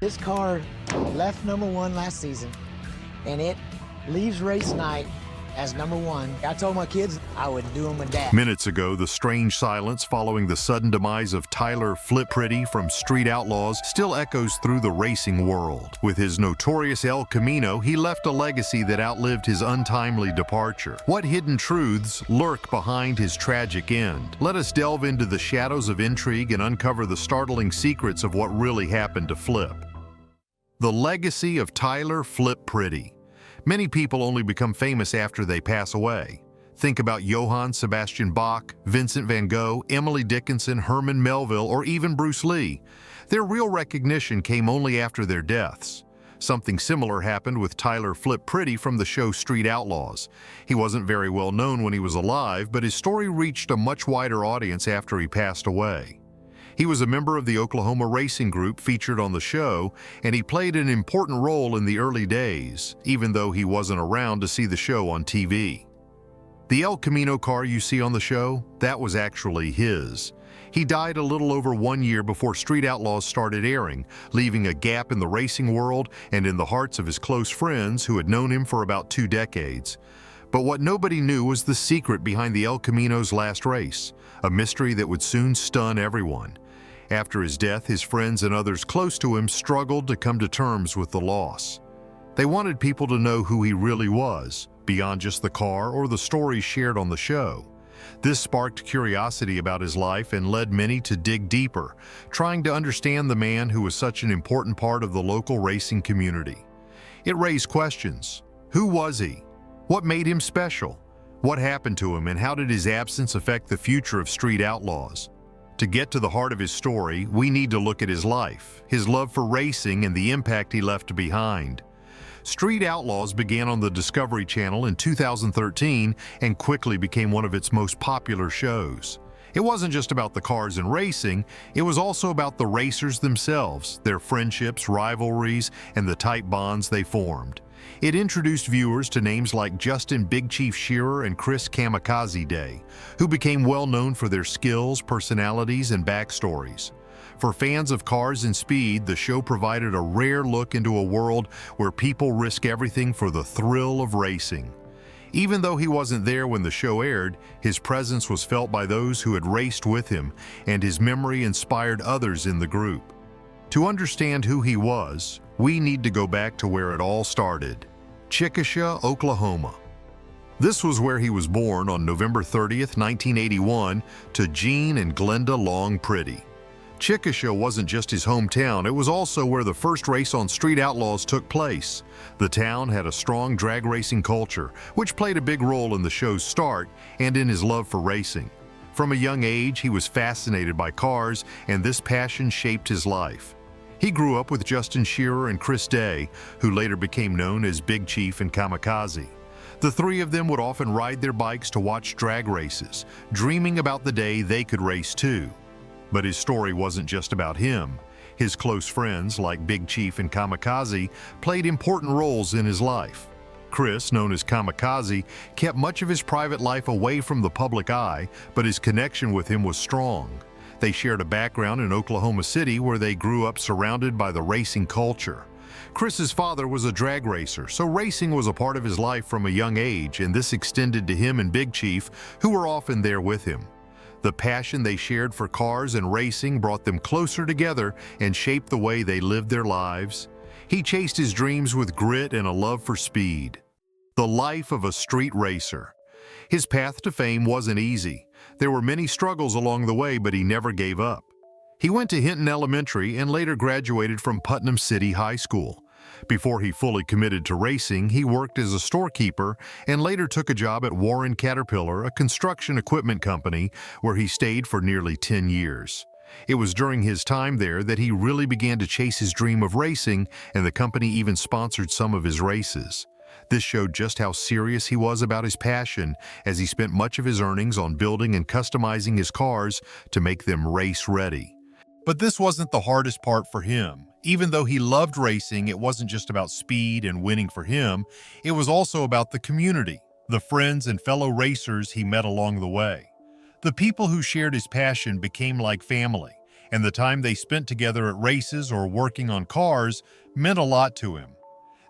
This car left #1 last season, and it leaves race night as #1. I told my kids I would do them a dad. Minutes ago, the strange silence following the sudden demise of Tyler Priddy from Street Outlaws still echoes through the racing world. With his notorious El Camino, he left a legacy that outlived his untimely departure. What hidden truths lurk behind his tragic end? Let us delve into the shadows of intrigue and uncover the startling secrets of what really happened to Flip. The legacy of Tyler Priddy. Many people only become famous after they pass away. Think about Johann Sebastian Bach, Vincent van Gogh, Emily Dickinson, Herman Melville, or even Bruce Lee. Their real recognition came only after their deaths. Something similar happened with Tyler Priddy from the show Street Outlaws. He wasn't very well known when he was alive, but his story reached a much wider audience after he passed away. He was a member of the Oklahoma racing group featured on the show, and he played an important role in the early days, even though he wasn't around to see the show on TV. The El Camino car you see on the show, that was actually his. He died a little over 1 year before Street Outlaws started airing, leaving a gap in the racing world and in the hearts of his close friends who had known him for about 2 decades. But what nobody knew was the secret behind the El Camino's last race, a mystery that would soon stun everyone. After his death, his friends and others close to him struggled to come to terms with the loss. They wanted people to know who he really was, beyond just the car or the stories shared on the show. This sparked curiosity about his life and led many to dig deeper, trying to understand the man who was such an important part of the local racing community. It raised questions. Who was he? What made him special? What happened to him, and how did his absence affect the future of Street Outlaws? To get to the heart of his story, we need to look at his life, his love for racing, and the impact he left behind. Street Outlaws began on the Discovery Channel in 2013 and quickly became one of its most popular shows. It wasn't just about the cars and racing, it was also about the racers themselves, their friendships, rivalries, and the tight bonds they formed. It introduced viewers to names like Justin Big Chief Shearer and Chris Kamikaze Day, who became well known for their skills, personalities, and backstories. For fans of cars and speed, the show provided a rare look into a world where people risk everything for the thrill of racing. Even though he wasn't there when the show aired, his presence was felt by those who had raced with him, and his memory inspired others in the group. To understand who he was, we need to go back to where it all started. Chickasha, Oklahoma. This was where he was born on November 30th, 1981, to Gene and Glenda Long Priddy. Chickasha wasn't just his hometown, it was also where the first race on Street Outlaws took place. The town had a strong drag racing culture, which played a big role in the show's start and in his love for racing. From a young age, he was fascinated by cars, and this passion shaped his life. He grew up with Justin Shearer and Chris Day, who later became known as Big Chief and Kamikaze. The three of them would often ride their bikes to watch drag races, dreaming about the day they could race too. But his story wasn't just about him. His close friends, like Big Chief and Kamikaze, played important roles in his life. Chris, known as Kamikaze, kept much of his private life away from the public eye, but his connection with him was strong. They shared a background in Oklahoma City where they grew up surrounded by the racing culture. Chris's father was a drag racer, so racing was a part of his life from a young age, and this extended to him and Big Chief, who were often there with him. The passion they shared for cars and racing brought them closer together and shaped the way they lived their lives. He chased his dreams with grit and a love for speed. The life of a street racer. His path to fame wasn't easy. There were many struggles along the way, but he never gave up. He went to Hinton Elementary and later graduated from Putnam City High School. Before he fully committed to racing, he worked as a storekeeper and later took a job at Warren Caterpillar, a construction equipment company, where he stayed for nearly 10 years. It was during his time there that he really began to chase his dream of racing, and the company even sponsored some of his races. This showed just how serious he was about his passion, as he spent much of his earnings on building and customizing his cars to make them race-ready. But this wasn't the hardest part for him. Even though he loved racing, it wasn't just about speed and winning for him, it was also about the community, the friends and fellow racers he met along the way. The people who shared his passion became like family, and the time they spent together at races or working on cars meant a lot to him.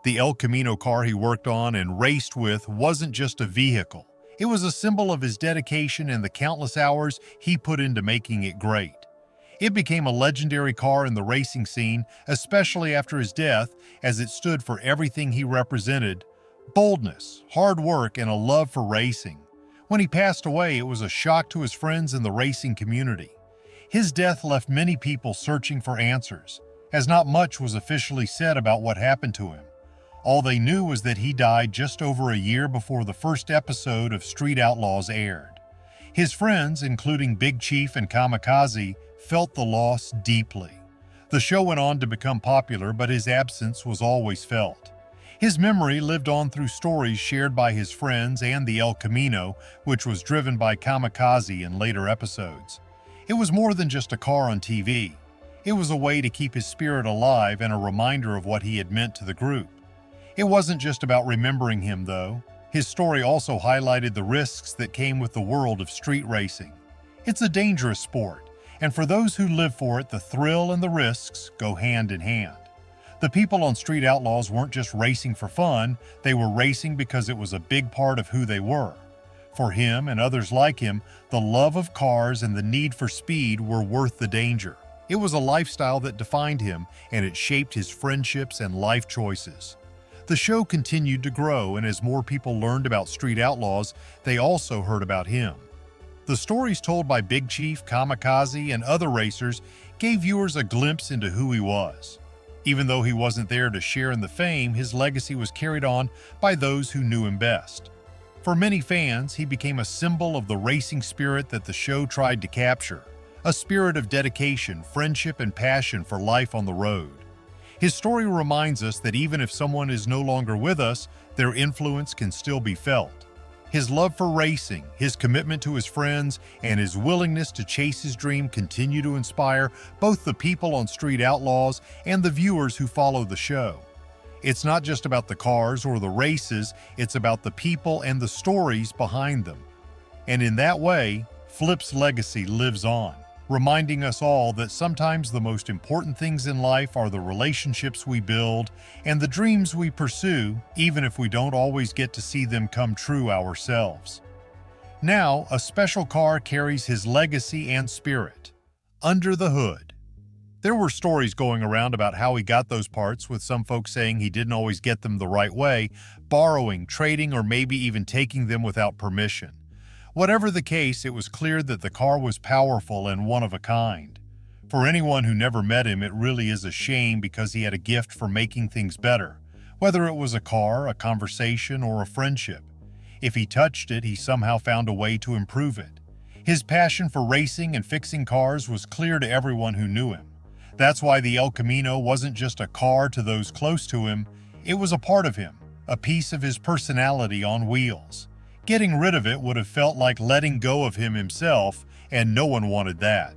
The El Camino car he worked on and raced with wasn't just a vehicle. It was a symbol of his dedication and the countless hours he put into making it great. It became a legendary car in the racing scene, especially after his death, as it stood for everything he represented: boldness, hard work, and a love for racing. When he passed away, it was a shock to his friends in the racing community. His death left many people searching for answers, as not much was officially said about what happened to him. All they knew was that he died just over a year before the first episode of Street Outlaws aired. His friends, including Big Chief and Kamikaze, felt the loss deeply. The show went on to become popular, but his absence was always felt. His memory lived on through stories shared by his friends and the El Camino, which was driven by Kamikaze in later episodes. It was more than just a car on TV. It was a way to keep his spirit alive and a reminder of what he had meant to the group. It wasn't just about remembering him, though. His story also highlighted the risks that came with the world of street racing. It's a dangerous sport, and for those who live for it, the thrill and the risks go hand in hand. The people on Street Outlaws weren't just racing for fun, they were racing because it was a big part of who they were. For him and others like him, the love of cars and the need for speed were worth the danger. It was a lifestyle that defined him, and it shaped his friendships and life choices. The show continued to grow, and as more people learned about Street Outlaws, they also heard about him. The stories told by Big Chief, Kamikaze, and other racers gave viewers a glimpse into who he was. Even though he wasn't there to share in the fame, his legacy was carried on by those who knew him best. For many fans, he became a symbol of the racing spirit that the show tried to capture, a spirit of dedication, friendship, and passion for life on the road. His story reminds us that even if someone is no longer with us, their influence can still be felt. His love for racing, his commitment to his friends, and his willingness to chase his dream continue to inspire both the people on Street Outlaws and the viewers who follow the show. It's not just about the cars or the races, it's about the people and the stories behind them. And in that way, Flip's legacy lives on, reminding us all that sometimes the most important things in life are the relationships we build and the dreams we pursue, even if we don't always get to see them come true ourselves. Now, a special car carries his legacy and spirit: Under the Hood. There were stories going around about how he got those parts, with some folks saying he didn't always get them the right way, borrowing, trading, or maybe even taking them without permission. Whatever the case, it was clear that the car was powerful and one of a kind. For anyone who never met him, it really is a shame, because he had a gift for making things better, whether it was a car, a conversation, or a friendship. If he touched it, he somehow found a way to improve it. His passion for racing and fixing cars was clear to everyone who knew him. That's why the El Camino wasn't just a car to those close to him, it was a part of him, a piece of his personality on wheels. Getting rid of it would have felt like letting go of him himself, and no one wanted that.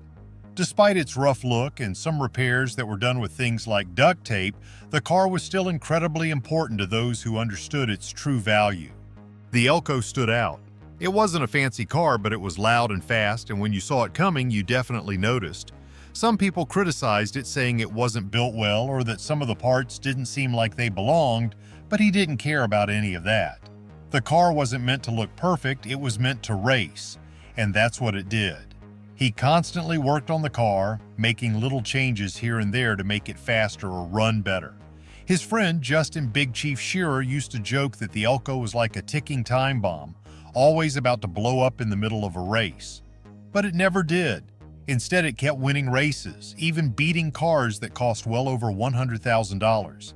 Despite its rough look and some repairs that were done with things like duct tape, the car was still incredibly important to those who understood its true value. The Elco stood out. It wasn't a fancy car, but it was loud and fast, and when you saw it coming, you definitely noticed. Some people criticized it, saying it wasn't built well or that some of the parts didn't seem like they belonged, but he didn't care about any of that. The car wasn't meant to look perfect, it was meant to race, and that's what it did. He constantly worked on the car, making little changes here and there to make it faster or run better. His friend Justin Big Chief Shearer used to joke that the Elco was like a ticking time bomb, always about to blow up in the middle of a race. But it never did. Instead, it kept winning races, even beating cars that cost well over $100,000.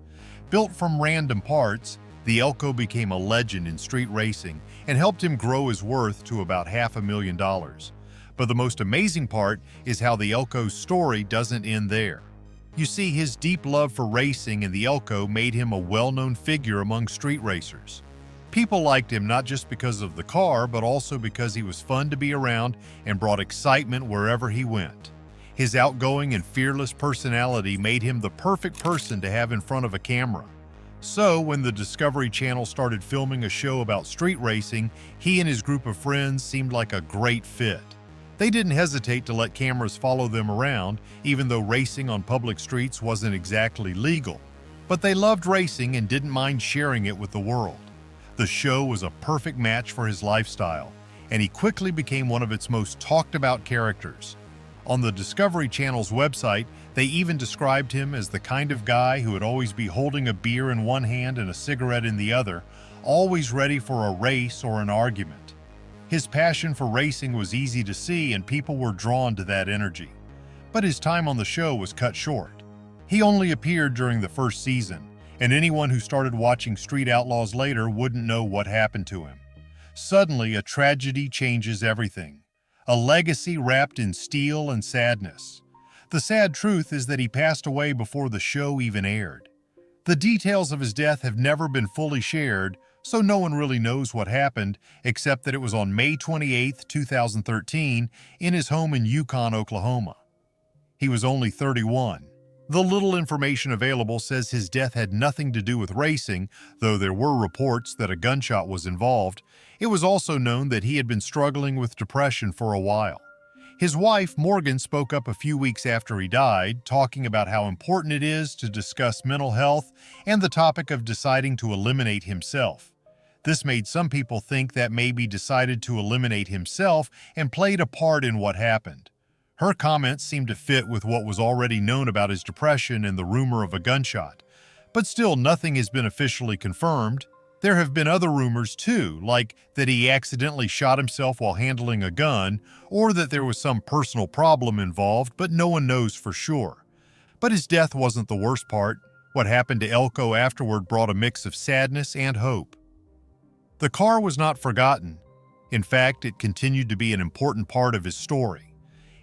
Built from random parts, the Elco became a legend in street racing and helped him grow his worth to about $500,000. But the most amazing part is how the Elco's story doesn't end there. You see, his deep love for racing and the Elco made him a well-known figure among street racers. People liked him not just because of the car, but also because he was fun to be around and brought excitement wherever he went. His outgoing and fearless personality made him the perfect person to have in front of a camera. So, when the Discovery Channel started filming a show about street racing, he and his group of friends seemed like a great fit. They didn't hesitate to let cameras follow them around, even though racing on public streets wasn't exactly legal. But they loved racing and didn't mind sharing it with the world. The show was a perfect match for his lifestyle, and he quickly became one of its most talked-about characters. On the Discovery Channel's website, they even described him as the kind of guy who would always be holding a beer in one hand and a cigarette in the other, always ready for a race or an argument. His passion for racing was easy to see, and people were drawn to that energy. But his time on the show was cut short. He only appeared during the first season, and anyone who started watching Street Outlaws later wouldn't know what happened to him. Suddenly, a tragedy changes everything. A legacy wrapped in steel and sadness. The sad truth is that he passed away before the show even aired. The details of his death have never been fully shared, so no one really knows what happened, except that it was on May 28, 2013, in his home in Yukon, Oklahoma. He was only 31. The little information available says his death had nothing to do with racing, though there were reports that a gunshot was involved. It was also known that he had been struggling with depression for a while. His wife, Morgan, spoke up a few weeks after he died, talking about how important it is to discuss mental health and the topic of deciding to eliminate himself. This made some people think that maybe decided to eliminate himself and played a part in what happened. Her comments seemed to fit with what was already known about his depression and the rumor of a gunshot. But still, nothing has been officially confirmed. There have been other rumors too, like that he accidentally shot himself while handling a gun, or that there was some personal problem involved, but no one knows for sure. But his death wasn't the worst part. What happened to Elko afterward brought a mix of sadness and hope. The car was not forgotten. In fact, it continued to be an important part of his story.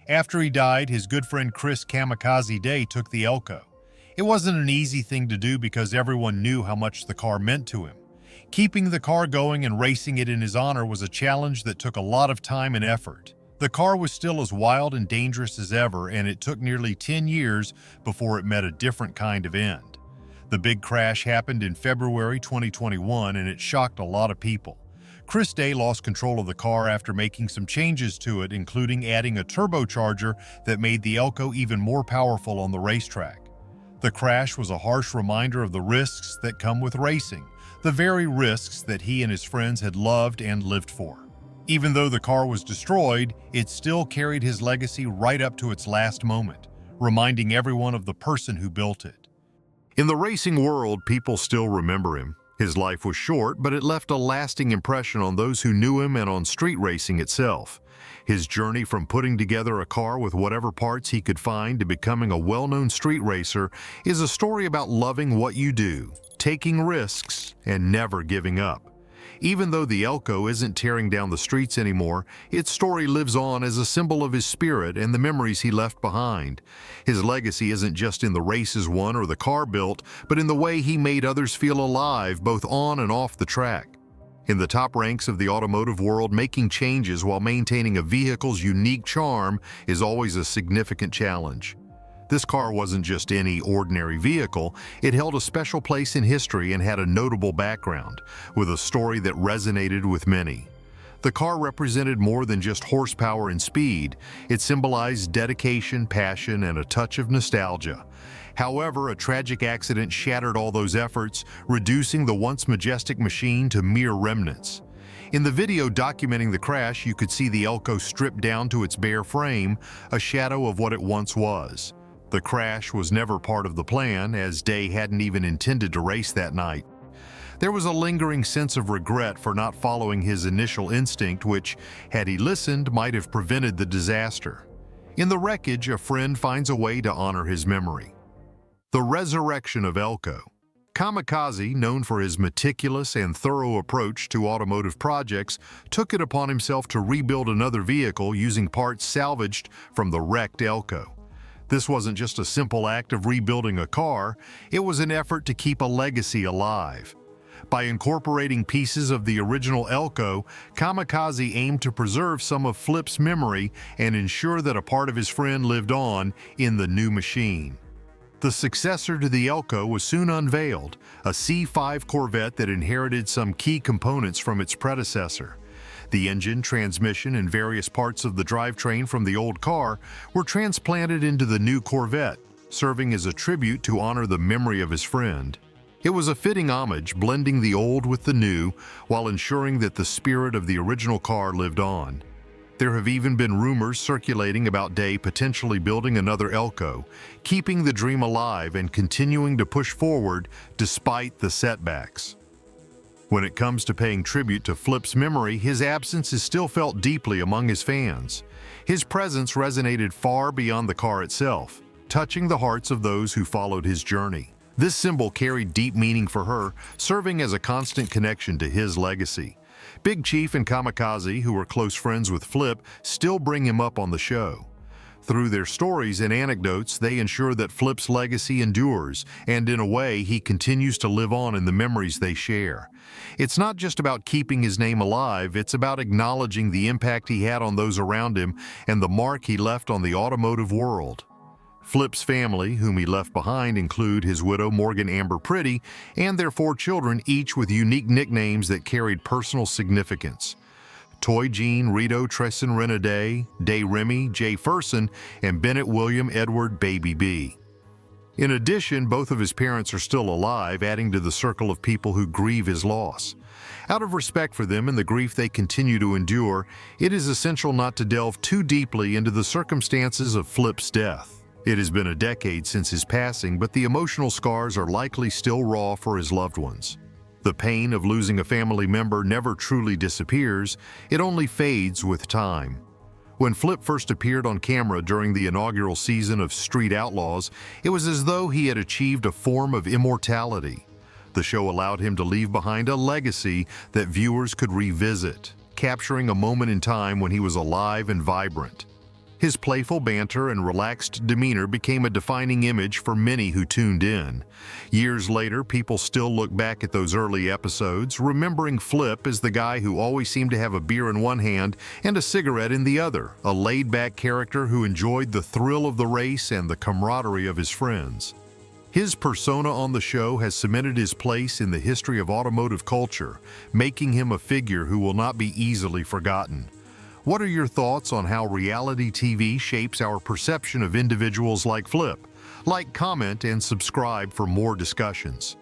After he died, his good friend Chris Kamikaze Day took the Elko. It wasn't an easy thing to do because everyone knew how much the car meant to him. Keeping the car going and racing it in his honor was a challenge that took a lot of time and effort. The car was still as wild and dangerous as ever, and it took nearly 10 years before it met a different kind of end. The big crash happened in February 2021, and it shocked a lot of people. Chris Day lost control of the car after making some changes to it, including adding a turbocharger that made the Elko even more powerful on the racetrack. The crash was a harsh reminder of the risks that come with racing, the very risks that he and his friends had loved and lived for. Even though the car was destroyed, it still carried his legacy right up to its last moment, reminding everyone of the person who built it. In the racing world, people still remember him. His life was short, but it left a lasting impression on those who knew him and on street racing itself. His journey from putting together a car with whatever parts he could find to becoming a well-known street racer is a story about loving what you do, taking risks, and never giving up. Even though the Elko isn't tearing down the streets anymore, its story lives on as a symbol of his spirit and the memories he left behind. His legacy isn't just in the races won or the car built, but in the way he made others feel alive, both on and off the track. In the top ranks of the automotive world, making changes while maintaining a vehicle's unique charm is always a significant challenge. This car wasn't just any ordinary vehicle, it held a special place in history and had a notable background, with a story that resonated with many. The car represented more than just horsepower and speed. It symbolized dedication, passion, and a touch of nostalgia. However, a tragic accident shattered all those efforts, reducing the once majestic machine to mere remnants. In the video documenting the crash, you could see the Elko stripped down to its bare frame, a shadow of what it once was. The crash was never part of the plan, as Day hadn't even intended to race that night. There was a lingering sense of regret for not following his initial instinct, which, had he listened, might have prevented the disaster. In the wreckage, a friend finds a way to honor his memory. The resurrection of Elko. Kamikaze, known for his meticulous and thorough approach to automotive projects, took it upon himself to rebuild another vehicle using parts salvaged from the wrecked Elko. This wasn't just a simple act of rebuilding a car, it was an effort to keep a legacy alive. By incorporating pieces of the original Elko, Kamikaze aimed to preserve some of Flip's memory and ensure that a part of his friend lived on in the new machine. The successor to the Elko was soon unveiled, a C5 Corvette that inherited some key components from its predecessor. The engine, transmission, and various parts of the drivetrain from the old car were transplanted into the new Corvette, serving as a tribute to honor the memory of his friend. It was a fitting homage, blending the old with the new while ensuring that the spirit of the original car lived on. There have even been rumors circulating about Day potentially building another Elko, keeping the dream alive and continuing to push forward despite the setbacks. When it comes to paying tribute to Flip's memory, his absence is still felt deeply among his fans. His presence resonated far beyond the car itself, touching the hearts of those who followed his journey. This symbol carried deep meaning for her, serving as a constant connection to his legacy. Big Chief and Kamikaze, who were close friends with Flip, still bring him up on the show. Through their stories and anecdotes, they ensure that Flip's legacy endures, and in a way, he continues to live on in the memories they share. It's not just about keeping his name alive, it's about acknowledging the impact he had on those around him and the mark he left on the automotive world. Flip's family, whom he left behind, include his widow Morgan Amber Priddy and their 4 children, each with unique nicknames that carried personal significance. Toy Jean, Rito, Tresson, Renaday, Day Remy, Jay Furson, and Bennett William Edward Baby B. In addition, both of his parents are still alive, adding to the circle of people who grieve his loss. Out of respect for them and the grief they continue to endure, it is essential not to delve too deeply into the circumstances of Flip's death. It has been a decade since his passing, but the emotional scars are likely still raw for his loved ones. The pain of losing a family member never truly disappears, it only fades with time. When Flip first appeared on camera during the inaugural season of Street Outlaws, it was as though he had achieved a form of immortality. The show allowed him to leave behind a legacy that viewers could revisit, capturing a moment in time when he was alive and vibrant. His playful banter and relaxed demeanor became a defining image for many who tuned in. Years later, people still look back at those early episodes, remembering Flip as the guy who always seemed to have a beer in one hand and a cigarette in the other, a laid-back character who enjoyed the thrill of the race and the camaraderie of his friends. His persona on the show has cemented his place in the history of automotive culture, making him a figure who will not be easily forgotten. What are your thoughts on how reality TV shapes our perception of individuals like Flip? Like, comment, and subscribe for more discussions.